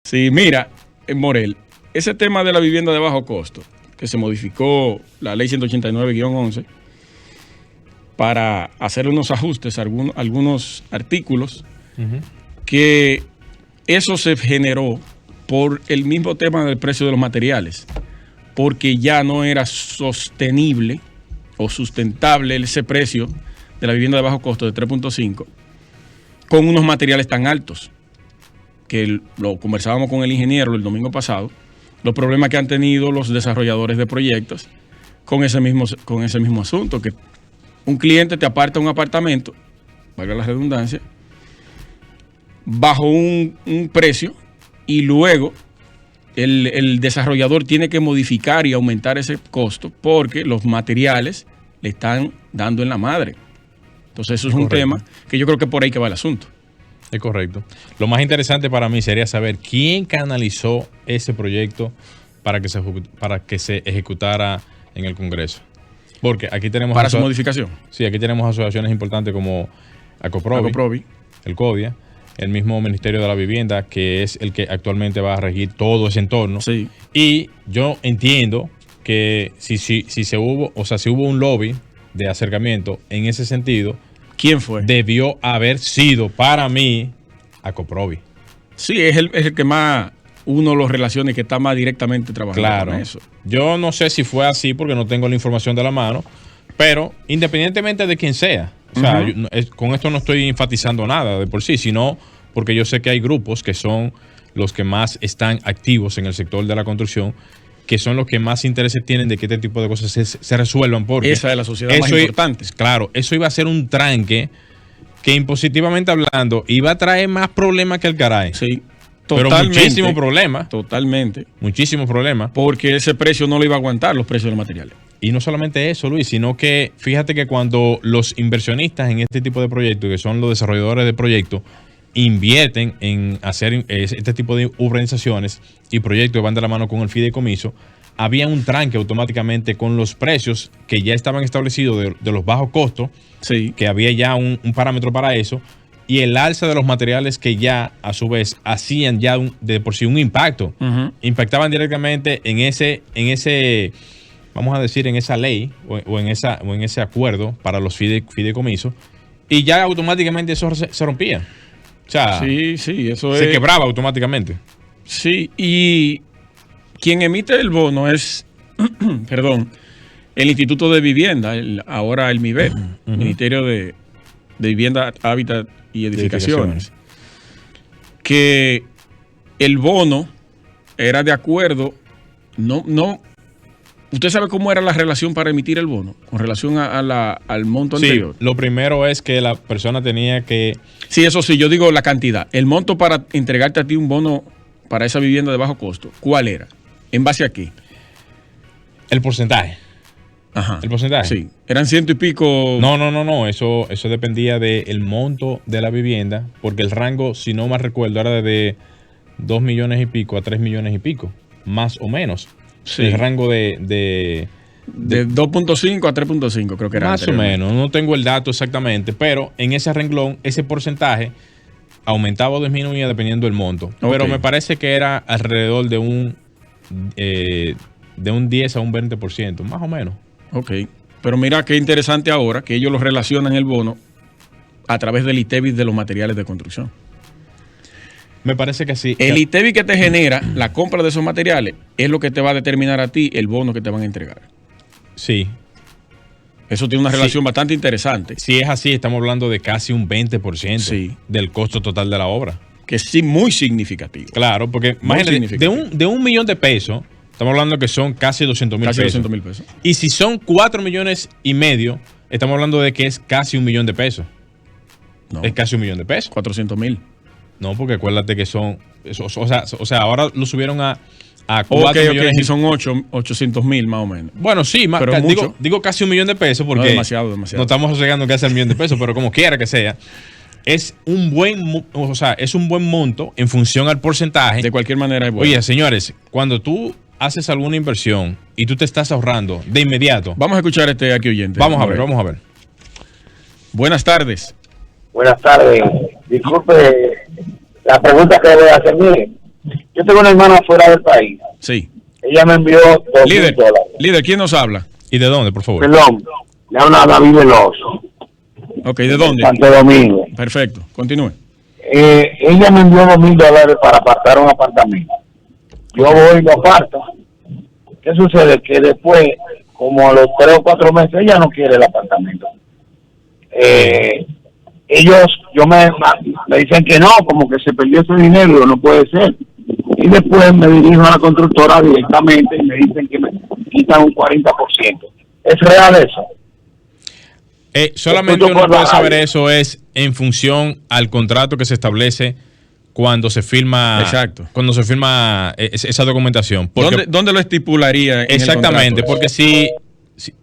Sí, mira, Morel, ese tema de la vivienda de bajo costo, que se modificó la ley 189-11 para hacer unos ajustes a algunos artículos, que eso se generó por el mismo tema del precio de los materiales, porque ya no era sostenible o sustentable ese precio de la vivienda de bajo costo de 3.5 con unos materiales tan altos, que lo conversábamos con el ingeniero el domingo pasado, los problemas que han tenido los desarrolladores de proyectos con ese mismo asunto, que un cliente te aparta un apartamento, valga la redundancia, bajo un precio, y luego el desarrollador tiene que modificar y aumentar ese costo porque los materiales le están dando en la madre. Entonces eso es un tema que yo creo que por ahí que va el asunto. Es correcto. Lo más interesante para mí sería saber quién canalizó ese proyecto para que se ejecutara en el Congreso. Porque aquí tenemos... Para su modificación. Sí, aquí tenemos asociaciones importantes como Acoprovi, el CODIA, el mismo Ministerio de la Vivienda, que es el que actualmente va a regir todo ese entorno. Sí. Y yo entiendo que si hubo un lobby de acercamiento en ese sentido, ¿quién fue? Debió haber sido, para mí, Acoprovi. Sí, es el que más uno lo relaciona y que está más directamente trabajando con eso. Yo no sé si fue así porque no tengo la información de la mano, pero independientemente de quién sea, o sea, con esto no estoy enfatizando nada de por sí, sino porque yo sé que hay grupos que son los que más están activos en el sector de la construcción, que son los que más intereses tienen de que este tipo de cosas se resuelvan. Porque esa es la sociedad más importante. Claro, eso iba a ser un tranque que impositivamente hablando iba a traer más problemas que el caray. Sí, totalmente. Pero muchísimos problemas. Totalmente. Muchísimos problemas. Porque ese precio no lo iba a aguantar, los precios de los materiales. Y no solamente eso, Luis, sino que fíjate que cuando los inversionistas en este tipo de proyectos, que son los desarrolladores de proyectos, invierten en hacer este tipo de urbanizaciones y proyectos que van de la mano con el fideicomiso, había un tranque automáticamente con los precios que ya estaban establecidos de los bajos costos, sí, que había ya un parámetro para eso, y el alza de los materiales que ya a su vez hacían ya de por sí un impacto, impactaban directamente en ese vamos a decir, en esa ley o en ese acuerdo para los fideicomisos, y ya automáticamente eso se rompía. O sea, sí, eso se quebraba automáticamente. Sí, y quien emite el bono es, perdón, el Instituto de Vivienda, ahora el MIBET, Ministerio de Vivienda, Hábitat y Edificaciones, que el bono era de acuerdo, no. ¿Usted sabe cómo era la relación para emitir el bono con relación al monto anterior? Lo primero es que la persona tenía que... Sí, eso sí, yo digo la cantidad. El monto para entregarte a ti un bono para esa vivienda de bajo costo, ¿cuál era? ¿En base a qué? El porcentaje. Ajá. ¿El porcentaje? Sí. ¿Eran ciento y pico? No. Eso dependía del monto de la vivienda, porque el rango, si no mal recuerdo, era de 2 millones y pico a 3 millones y pico, más o menos. Sí. El rango de 2.5 a 3.5 creo que era. Más o menos, no tengo el dato exactamente, pero en ese renglón, ese porcentaje aumentaba o disminuía dependiendo del monto. Okay. Pero me parece que era alrededor de un 10 a un 20%, más o menos. Ok, pero mira qué interesante ahora que ellos lo relacionan el bono a través del ITEVIS de los materiales de construcción. Me parece que sí. El ITEVIS que te genera la compra de esos materiales es lo que te va a determinar a ti el bono que te van a entregar. Sí. Eso tiene una relación bastante interesante. Si es así, estamos hablando de casi un 20% del costo total de la obra. Que es sí muy significativo. Claro, porque imagínate, de un millón de pesos, estamos hablando que son casi 200 mil pesos. Y si son 4 millones y medio, estamos hablando de que es casi $1 millón de pesos. No. Es casi $1 millón de pesos. 400,000. No, porque acuérdate que son... O sea, ahora lo subieron a 4 millones. Y son 800,000 más o menos. Bueno, sí, pero digo casi $1 millón de pesos porque... No, demasiado. No estamos llegando casi al $1 millón de pesos, pero como quiera que sea, es un buen monto en función al porcentaje. De cualquier manera es bueno. Oye, señores, cuando tú haces alguna inversión y tú te estás ahorrando de inmediato... Vamos a escuchar aquí oyente. Vamos a ver. Buenas tardes. Buenas tardes. Disculpe la pregunta que le voy a hacer. Mire, Yo tengo una hermana fuera del país. Sí. Ella me envió $2,000. Líder, ¿quién nos habla? ¿Y de dónde, por favor? Perdón, le habla David Veloso. Ok, ¿de dónde? Santo Domingo. Perfecto, continúe. Ella me envió $2,000 para apartar un apartamento. Yo voy y lo aparto. ¿Qué sucede? Que después, como a los 3 o 4 meses, ella no quiere el apartamento. Yo me dicen que no, como que se perdió ese dinero, no puede ser. Y después me dirijo a la constructora directamente y me dicen que me quitan un 40%. ¿Es real eso? Solamente uno puede saber eso es en función al contrato que se establece cuando se firma. Exacto. Cuando se firma esa documentación. Porque, ¿Dónde lo estipularía? Exactamente, porque si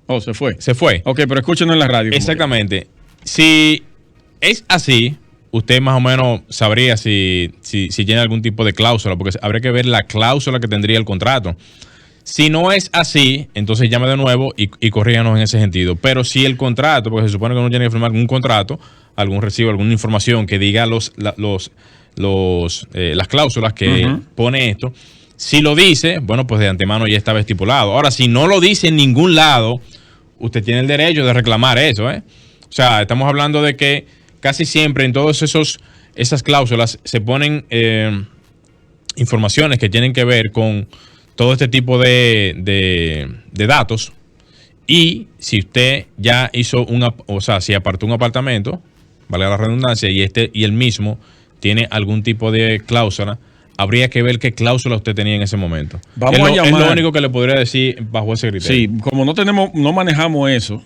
Oh, se fue. se fue. Ok, pero escúchenos en la radio. Exactamente. Si es así, usted más o menos sabría si tiene algún tipo de cláusula, porque habría que ver la cláusula que tendría el contrato. Si no es así, entonces llame de nuevo y corríjanos en ese sentido. Pero si el contrato, porque se supone que uno tiene que firmar algún contrato, algún recibo, alguna información que diga las cláusulas que pone esto, si lo dice, bueno, pues de antemano ya estaba estipulado. Ahora, si no lo dice en ningún lado, usted tiene el derecho de reclamar eso, ¿eh? O sea, estamos hablando de que casi siempre en todas esas cláusulas se ponen informaciones que tienen que ver con todo este tipo de datos. Y si usted ya hizo si apartó un apartamento, vale la redundancia, y el mismo tiene algún tipo de cláusula, habría que ver qué cláusula usted tenía en ese momento. Vamos a llamar. Es lo único que le podría decir bajo ese criterio. Sí, como no manejamos eso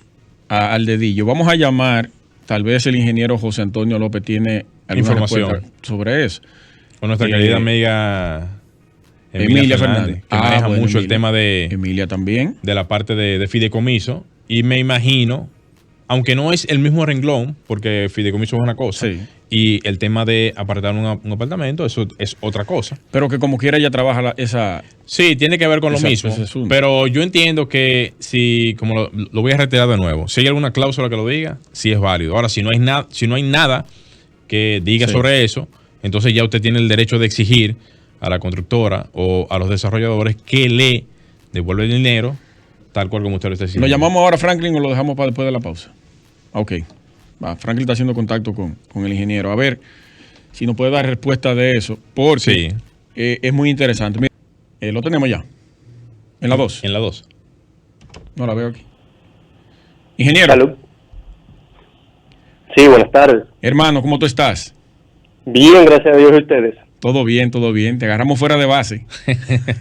al dedillo, vamos a llamar, tal vez el ingeniero José Antonio López tiene alguna información sobre eso. Con nuestra querida amiga Emilia Fernández, que maneja mucho Emilia. el tema de Emilia también. De la parte de fideicomiso. Y me imagino, aunque no es el mismo renglón, porque fideicomiso es una cosa, Sí. y el tema de apartar un apartamento, eso es otra cosa. Pero que como quiera ella trabaja esa... Sí, tiene que ver con lo mismo. Pero yo entiendo que como lo voy a retirar de nuevo, si hay alguna cláusula que lo diga, sí es válido. Ahora, si no hay nada que diga sobre eso, entonces ya usted tiene el derecho de exigir a la constructora o a los desarrolladores que le devuelva el dinero, tal cual como usted lo está diciendo. ¿Lo llamamos ahora a Franklin o lo dejamos para después de la pausa? Ok. Franklin está haciendo contacto con el ingeniero. A ver si nos puede dar respuesta de eso, porque es muy interesante. Mira, lo tenemos ya. En la 2. En la 2. No la veo aquí. Ingeniero. Salud. Sí, buenas tardes. Hermano, ¿cómo tú estás? Bien, gracias a Dios, y ustedes. Todo bien, todo bien. Te agarramos fuera de base.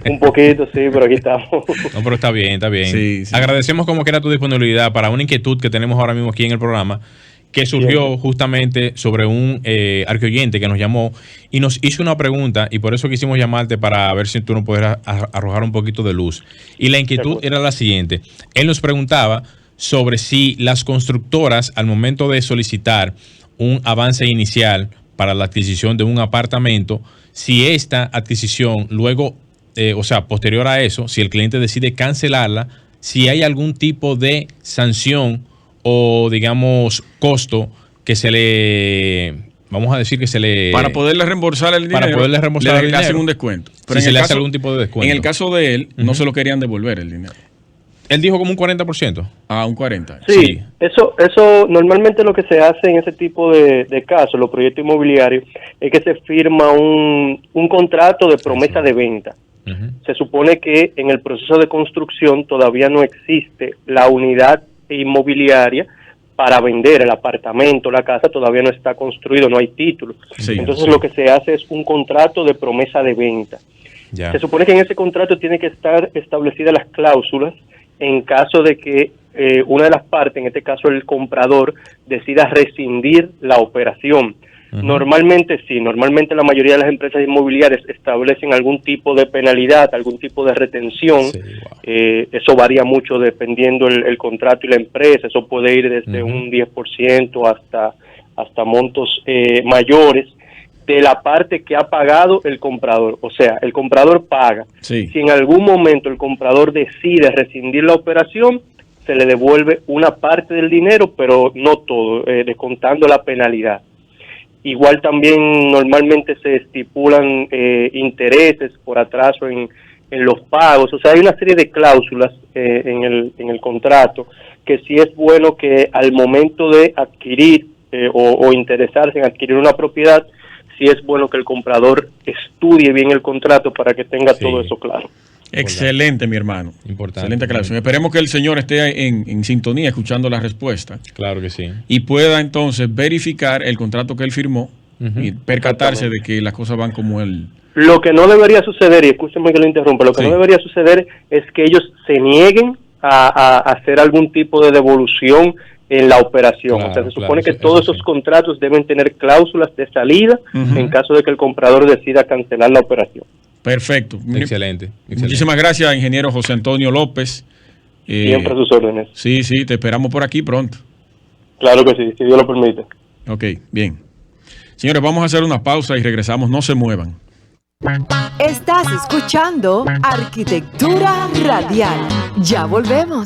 Un poquito, sí, pero aquí estamos. No, pero está bien, está bien. Sí. Agradecemos como quiera tu disponibilidad para una inquietud que tenemos ahora mismo aquí en el programa, que surgió justamente sobre un arqueoyente que nos llamó y nos hizo una pregunta, y por eso quisimos llamarte para ver si tú nos pudieras arrojar un poquito de luz. Y la inquietud era la siguiente. Él nos preguntaba sobre si las constructoras, al momento de solicitar un avance inicial para la adquisición de un apartamento, si esta adquisición luego, posterior a eso, si el cliente decide cancelarla, si hay algún tipo de sanción o, digamos, costo que vamos a decir que se le... Para poderle reembolsar el dinero. Para poderle reembolsar el dinero. Le hacen un descuento. Pero si se le hace algún tipo de descuento. En el caso de él, no se lo querían devolver el dinero. Él dijo como un 40%. Un 40%. Sí, eso normalmente lo que se hace en ese tipo de casos, los proyectos inmobiliarios, es que se firma un contrato de promesa de venta. Se supone que en el proceso de construcción todavía no existe la unidad inmobiliaria para vender el apartamento, la casa, todavía no está construido, no hay título. Entonces lo que se hace es un contrato de promesa de venta. Se supone que en ese contrato tiene que estar establecidas las cláusulas en caso de que una de las partes, en este caso el comprador, decida rescindir la operación. Normalmente la mayoría de las empresas inmobiliarias establecen algún tipo de penalidad, algún tipo de retención. Eso varía mucho dependiendo el contrato y la empresa. Eso puede ir desde un 10% hasta montos mayores de la parte que ha pagado el comprador. O sea, el comprador paga. Si en algún momento el comprador decide rescindir la operación, se le devuelve una parte del dinero, pero no todo, descontando la penalidad. Igual también normalmente se estipulan intereses por atraso en los pagos. O sea, hay una serie de cláusulas en el contrato que sí es bueno que al momento de adquirir o interesarse en adquirir una propiedad, sí es bueno que el comprador estudie bien el contrato para que tenga todo eso claro. Excelente, mi hermano. Importante. Excelente aclaración. Esperemos que el señor esté en sintonía escuchando la respuesta. Claro que sí. Y pueda entonces verificar el contrato que él firmó y percatarse de que las cosas van como él. Lo que no debería suceder, y escúcheme que lo interrumpa, lo que no debería suceder es que ellos se nieguen a hacer algún tipo de devolución en la operación. Claro, o sea, se supone que eso todos sí. esos contratos deben tener cláusulas de salida en caso de que el comprador decida cancelar la operación. Perfecto. Excelente. Muchísimas gracias, ingeniero José Antonio López. Siempre a sus órdenes. Sí, te esperamos por aquí pronto. Claro que sí, si Dios lo permite. Ok, bien. Señores, vamos a hacer una pausa y regresamos. No se muevan. Estás escuchando Arquitectura Radial. Ya volvemos.